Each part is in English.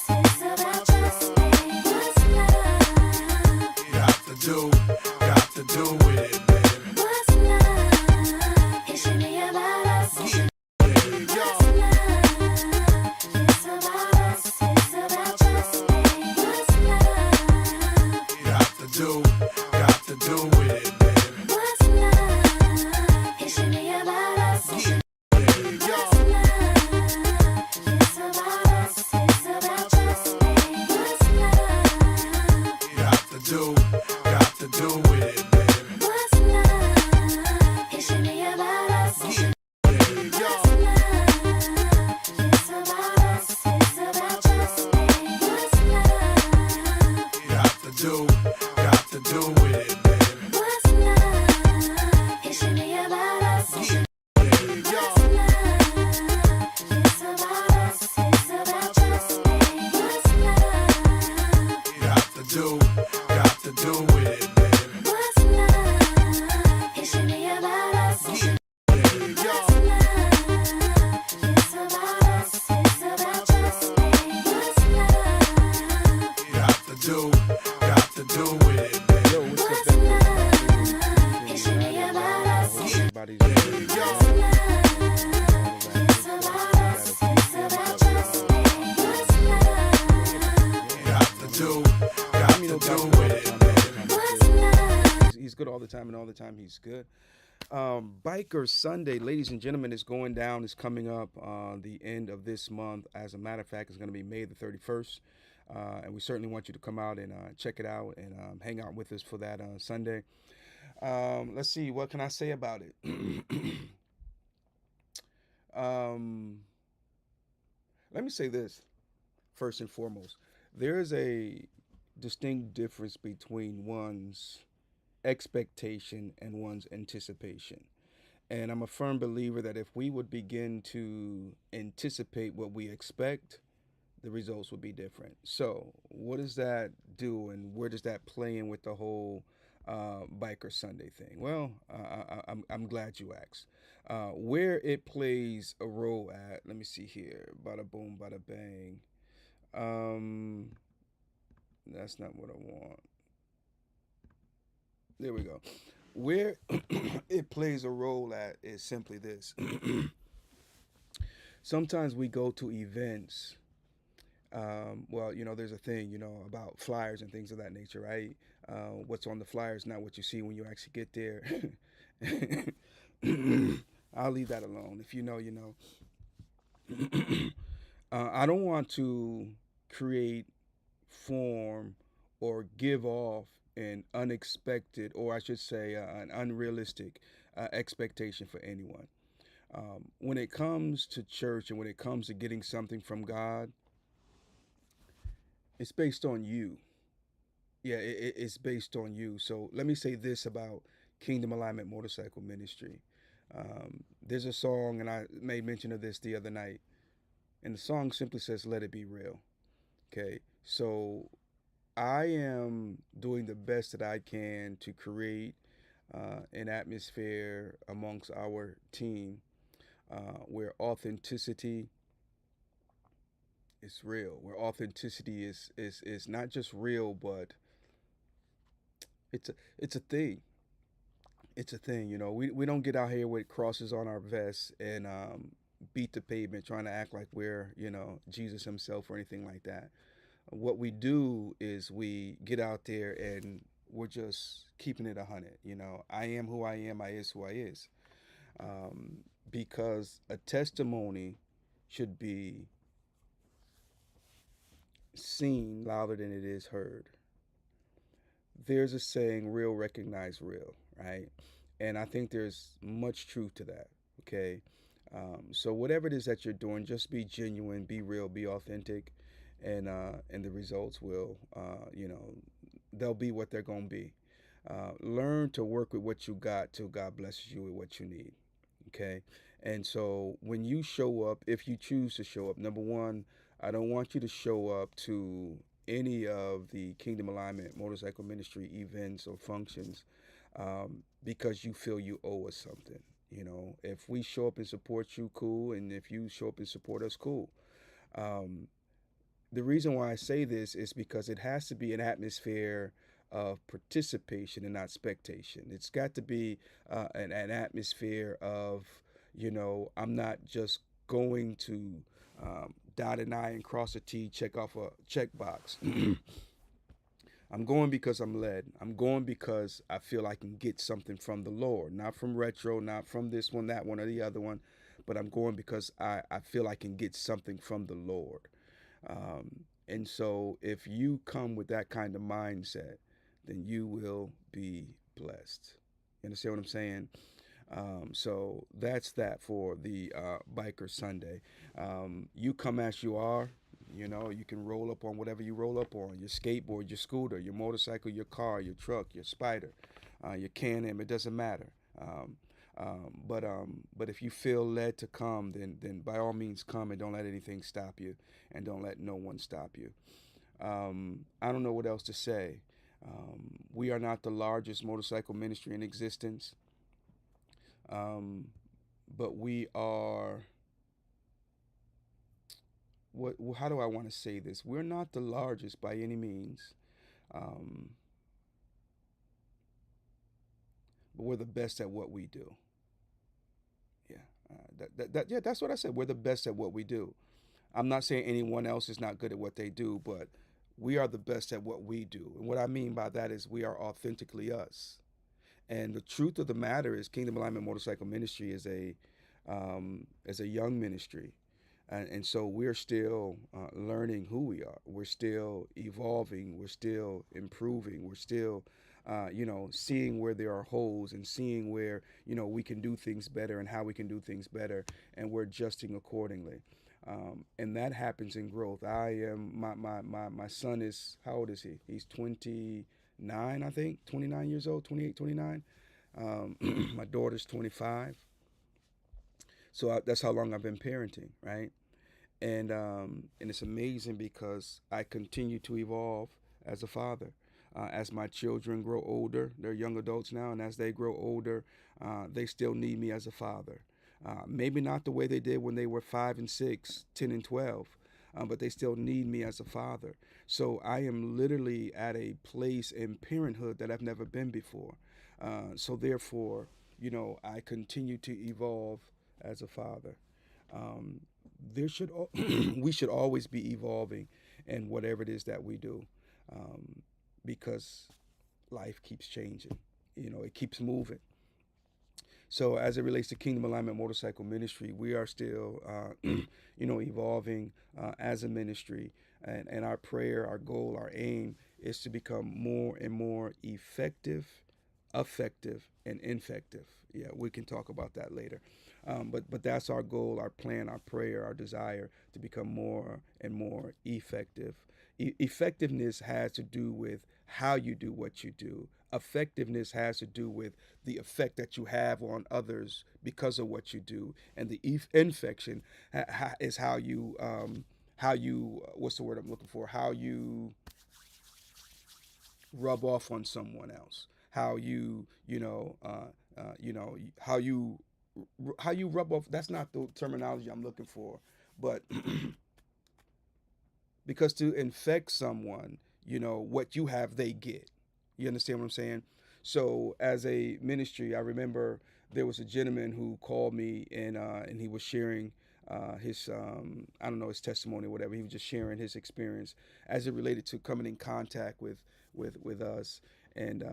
It's about trust me. What's love? Got to do with it, baby. What's love? It should be about us. It should be what's love? It's about us. It's about trust me. What's love? Got to do with it, baby. What's love? It should be about us. It should be what's love? It's about us. It's about trust me. What's love? Got to do with it, baby. What's love? It should be about us. It should be what's love? It's about us. It's about trust me. What's love? Got to do with it, baby. What's love? It should be about us. It should be what's love? It's about us. It's about trust me. What's love? Got to do with it, baby. What's love? It should be about us. It should be what's love? It's about us. It's about trust me. What's love? Got to do with it, baby. Yo, what's What's up, love? It should be about us. It should everybody's be what's love? It's about us. It's about trust me. What's love? Got to do with it, baby. What's love? He's good all the time, and all the time he's good. Biker Sunday, ladies and gentlemen, is going down. Is coming up the end of this month. As a matter of fact, it's going to be May the 31st. And we certainly want you to come out and check it out and hang out with us for that Sunday. Let's see, what can I say about it? Let me say this first and foremost. There is a distinct difference between one's expectation and one's anticipation. And I'm a firm believer that if we would begin to anticipate what we expect, the results would be different. So, what does that do, and where does that play in with the whole Biker Sunday thing? Well, I'm glad you asked. Where it plays a role at, let me see here. Bada boom, bada bang. That's not what I want. There we go. Where it plays a role at is simply this. Sometimes we go to events. Well, there's a thing, about flyers and things of that nature, right? What's on the flyer is not what you see when you actually get there. I'll leave that alone. If you know, you know. I don't want to create, form, or give off an unexpected, or I should say, an unrealistic expectation for anyone. When it comes to church and when it comes to getting something from God, it's based on you. Yeah, it's based on you. So let me say this about Kingdom Alignment Motorcycle Ministry. There's a song, and I made mention of this the other night, and the song simply says, "Let it be real." Okay, so I am doing the best that I can to create an atmosphere amongst our team where authenticity is real, where authenticity is not just real, but it's a thing. It's a thing. We don't get out here with crosses on our vests and beat the pavement trying to act like we're Jesus himself or anything like that. What we do is we get out there and we're just keeping it 100. I am who I am. I is who I is. Because a testimony should be seen louder than it is heard. There's a saying, real recognize real, right? And I think there's much truth to that, okay? So whatever it is that you're doing, just be genuine, be real, be authentic, and the results will, they'll be what they're going to be. Learn to work with what you got till God blesses you with what you need, okay? And so when you show up, if you choose to show up, number one, I don't want you to show up to any of the Kingdom Alignment Motorcycle Ministry events or functions because you feel you owe us something. If we show up and support you, cool. And if you show up and support us, cool. Um, the reason why I say this is because it has to be an atmosphere of participation and not spectation. It's got to be an atmosphere of, I'm not just going to dot an I and cross a T, check off a checkbox. I'm going because I'm led. I'm going because I feel I can get something from the Lord, not from retro, not from this one, that one, or the other one, but I'm going because I feel I can get something from the Lord. And so if you come with that kind of mindset, then you will be blessed. You understand what I'm saying? So that's that for the Biker Sunday. You come as you are. You can roll up on whatever you roll up on, your skateboard, your scooter, your motorcycle, your car, your truck, your Spider, your Can-Am. It doesn't matter. But if you feel led to come, then by all means come, and don't let anything stop you, and don't let no one stop you. I don't know what else to say. We are not the largest motorcycle ministry in existence, but we are. What? How do I want to say this? We're not the largest by any means, um, but we're the best at what we do. Yeah, yeah, that's what I said. We're the best at what we do. I'm not saying anyone else is not good at what they do, but we are the best at what we do. And what I mean by that is we are authentically us. And the truth of the matter is, Kingdom Alignment Motorcycle Ministry is a young ministry, and so we're still learning who we are. We're still evolving. We're still improving. We're still, seeing where there are holes and seeing where we can do things better and how we can do things better, and we're adjusting accordingly. And that happens in growth. My son is, how old is he? He's 29, I think, 29 years old, 28, 29. My daughter's 25. So that's how long I've been parenting, right? And it's amazing because I continue to evolve as a father. As my children grow older, they're young adults now, and as they grow older, they still need me as a father. Maybe not the way they did when they were 5 and 6, 10 and 12, but they still need me as a father. So I am literally at a place in parenthood that I've never been before. So therefore, I continue to evolve as a father. Um, we should always be evolving in whatever it is that we do, um, because life keeps changing. It keeps moving. So as it relates to Kingdom Alignment Motorcycle Ministry, we are still, evolving as a ministry, and our prayer, our goal, our aim is to become more and more effective, effective, and infective. Yeah, we can talk about that later. But that's our goal, our plan, our prayer, our desire to become more and more effective. Effectiveness has to do with how you do what you do. Effectiveness has to do with the effect that you have on others because of what you do, and the infection is how you what's the word I'm looking for? How you rub off on someone else. How you you know you know how you rub off. That's not the terminology I'm looking for, but because to infect someone, what you have, they get. You understand what I'm saying? So as a ministry, I remember there was a gentleman who called me, and he was sharing his I don't know, his testimony or whatever. He was just sharing his experience as it related to coming in contact with us, and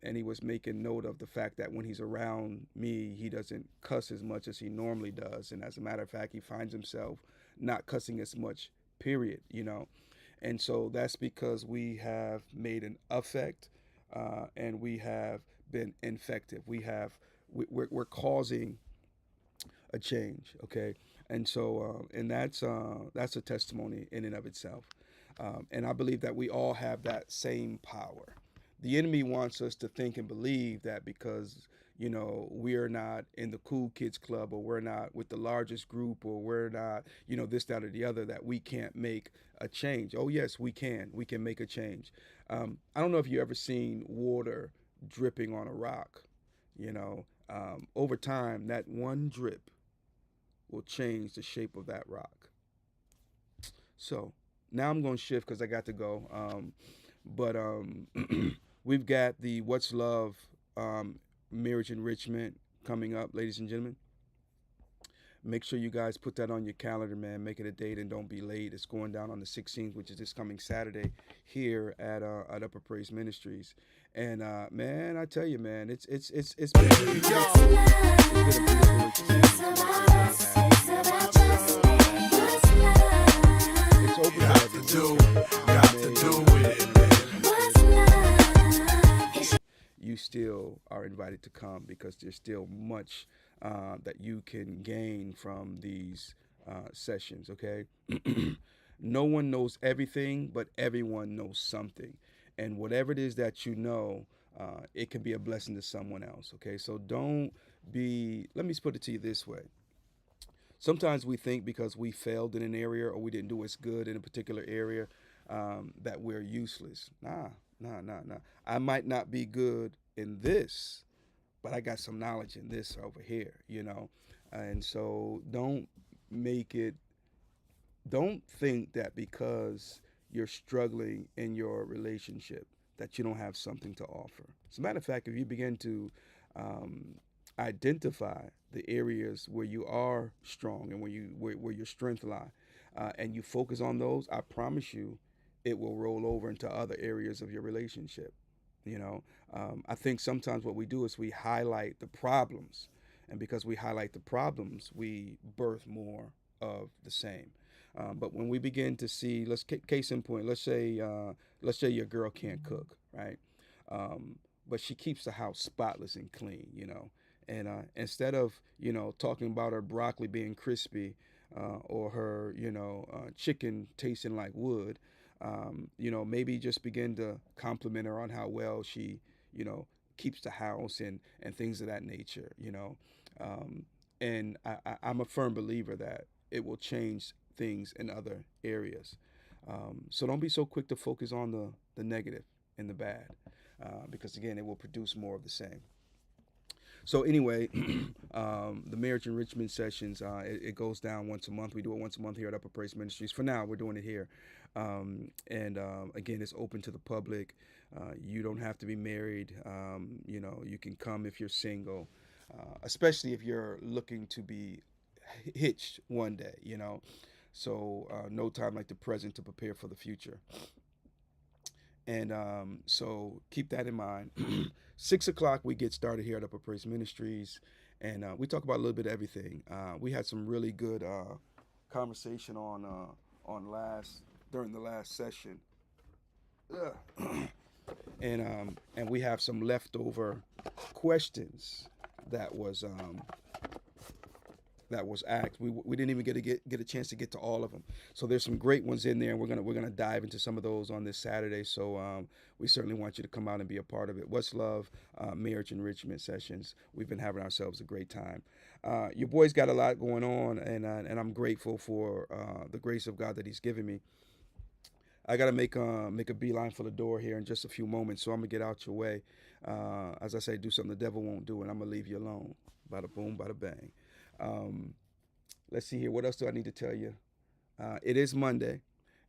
he was making note of the fact that when he's around me, he doesn't cuss as much as he normally does, and as a matter of fact, he finds himself not cussing as much. Period. And so that's because we have made an effect, and we have been infective. We're causing a change, okay? And so and that's a testimony in and of itself. And I believe that we all have that same power. The enemy wants us to think and believe that because we are not in the cool kids club, or we're not with the largest group, or we're not this, that, or the other, that we can't make a change. Oh yes, we can make a change. I don't know if you ever seen water dripping on a rock. Over time, that one drip will change the shape of that rock. So Now I'm going to shift because I got to go. But we've got the What's Love marriage enrichment coming up, ladies and gentlemen. Make sure you guys put that on your calendar, man. Make it a date and don't be late. It's going down on the 16th, which is this coming Saturday here at Upper Praise Ministries. And man, I tell you, man, it's been a beautiful, it's been a beautiful It's experience. about us, it's about us, baby. What's love? It's open to Got to do, got to do with it, man. What's love? It's You still are invited to come because there's still much that you can gain from these sessions, okay? No one knows everything, but everyone knows something. And whatever it is that you know, it can be a blessing to someone else, okay? So don't be, let me just put it to you this way. Sometimes we think because we failed in an area or we didn't do as good in a particular area that we're useless. Nah. I might not be good in this, but I got some knowledge in this over here, you know? And so make it, don't think that because you're struggling in your relationship that you don't have something to offer. As a matter of fact, if you begin to um, identify the areas where you are strong and where your strength lie, and you focus on those, I promise you, it will roll over into other areas of your relationship. You know, I think sometimes what we do is we highlight the problems, and because we highlight the problems, we birth more of the same. But when we begin to see, case in point, let's say your girl can't cook, right? But she keeps the house spotless and clean, you know. And instead of talking about her broccoli being crispy, or her chicken tasting like wood, maybe just begin to compliment her on how well she, you know, keeps the house and things of that nature, um, and I'm a firm believer that it will change things in other areas. So don't be so quick to focus on the negative and the bad, because again, it will produce more of the same. So anyway, the marriage enrichment sessions, it goes down once a month. We do it once a month here at Upper Praise Ministries. For now, we're doing it here, and again, it's open to the public. You don't have to be married. You can come if you're single, especially if you're looking to be hitched one day. So no time like the present to prepare for the future. And so keep that in mind. 6 o'clock, we get started here at Upper Praise Ministries, and we talk about a little bit of everything. We had some really good conversation on last during the last session, and we have some leftover questions that was asked. We didn't even get a chance to get to all of them. So there's some great ones in there, and we're gonna dive into some of those on this Saturday. So we certainly want you to come out and be a part of it. What's Love marriage enrichment sessions. We've been having ourselves a great time. Your boy's got a lot going on, and I'm grateful for the grace of God that He's given me. I gotta make a beeline for the door here in just a few moments, so I'm gonna get out your way. As I say, do something the devil won't do, and I'm gonna leave you alone. Bada boom, bada bang. Um, let's see here. What else do I need to tell you? It is Monday,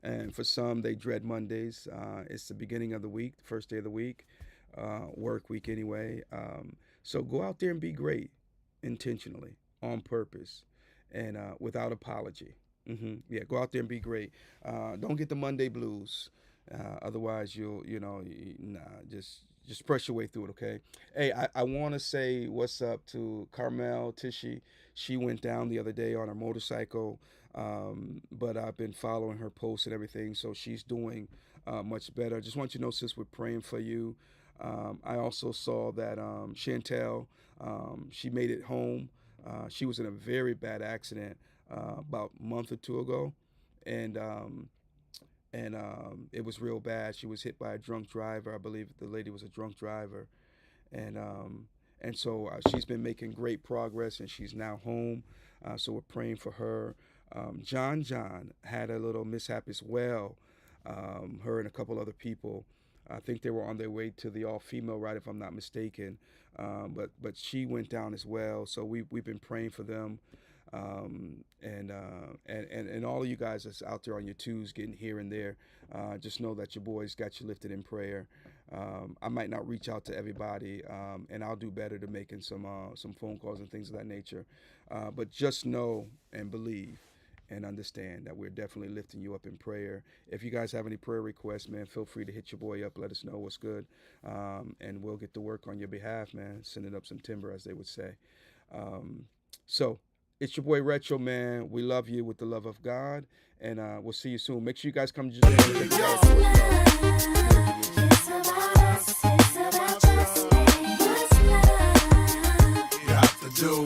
and for some, they dread Mondays. It's the beginning of the week, the first day of the week, work week anyway. So go out there and be great intentionally, on purpose, and without apology. Yeah, go out there and be great. Don't get the Monday blues. Otherwise, nah, just press your way through it, okay? Hey, I want to say what's up to Carmel Tishy. She went down the other day on her motorcycle, but I've been following her posts and everything, so she's doing much better. Just want you to know, sis, we're praying for you. I also saw that Chantel, she made it home. She was in a very bad accident about a month or two ago, and it was real bad. She was hit by a drunk driver. I believe the lady was a drunk driver, and so she's been making great progress, and she's now home. So we're praying for her. John had a little mishap as well. Her and a couple other people. I think they were on their way to the all-female ride, if I'm not mistaken. But she went down as well. So we've been praying for them. And all of you guys that's out there on your twos getting here and there, just know that your boys got you lifted in prayer. I might not reach out to everybody, and I'll do better to making some phone calls and things of that nature. But just know and believe and understand that we're definitely lifting you up in prayer. If you guys have any prayer requests, man, feel free to hit your boy up. Let us know what's good, and we'll get to work on your behalf, man. Sending up some timber, as they would say. So it's your boy Retro, man. We love you with the love of God, and we'll see you soon. Make sure you guys come to check it out. It's about us, it's about just me. What's love? Got to do